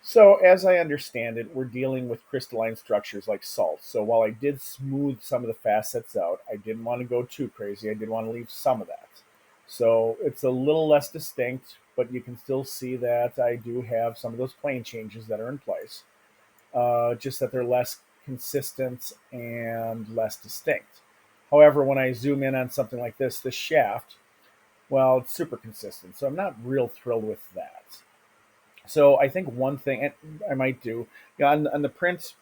So, as I understand it, we're dealing with crystalline structures like salt. So, while I did smooth some of the facets out, I didn't want to go too crazy. I did want to leave some of that. So, it's a little less distinct, but you can still see that I do have some of those plane changes that are in place, just that they're less consistent and less distinct. However, when I zoom in on something like this, the shaft, well, it's super consistent. So, I'm not real thrilled with that. So I think one thing I might do, on the print,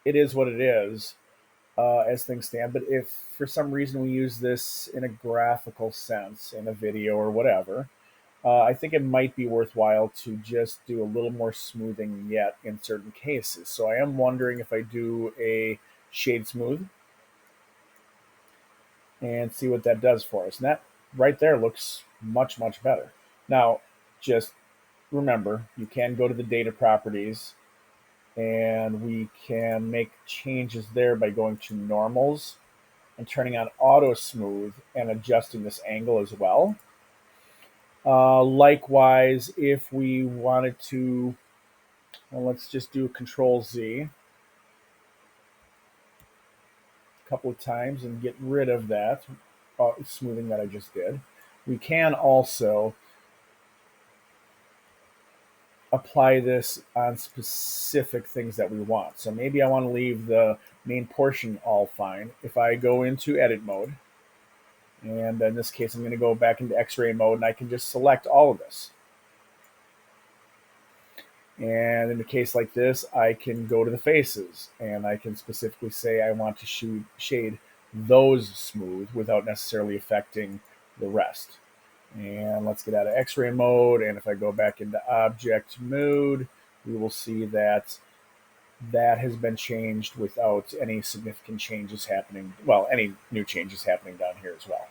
it is what it is as things stand. But if for some reason we use this in a graphical sense, in a video or whatever, I think it might be worthwhile to just do a little more smoothing yet in certain cases. So I am wondering if I do a shade smooth and see what that does for us. And that right there looks much, much better. Now, just remember, you can go to the data properties and we can make changes there by going to normals and turning on auto smooth and adjusting this angle as well. Likewise, if we wanted to, well, let's just do Control Z a couple of times and get rid of that smoothing that I just did. We can also apply this on specific things that we want. So maybe I want to leave the main portion all fine. If I go into edit mode, and in this case, I'm going to go back into X-ray mode and I can just select all of this. And in a case like this, I can go to the faces and I can specifically say I want to shade those smooth without necessarily affecting the rest. And let's get out of X-ray mode. And if I go back into object mode, we will see that that has been changed without any significant changes happening. Well, any new changes happening down here as well.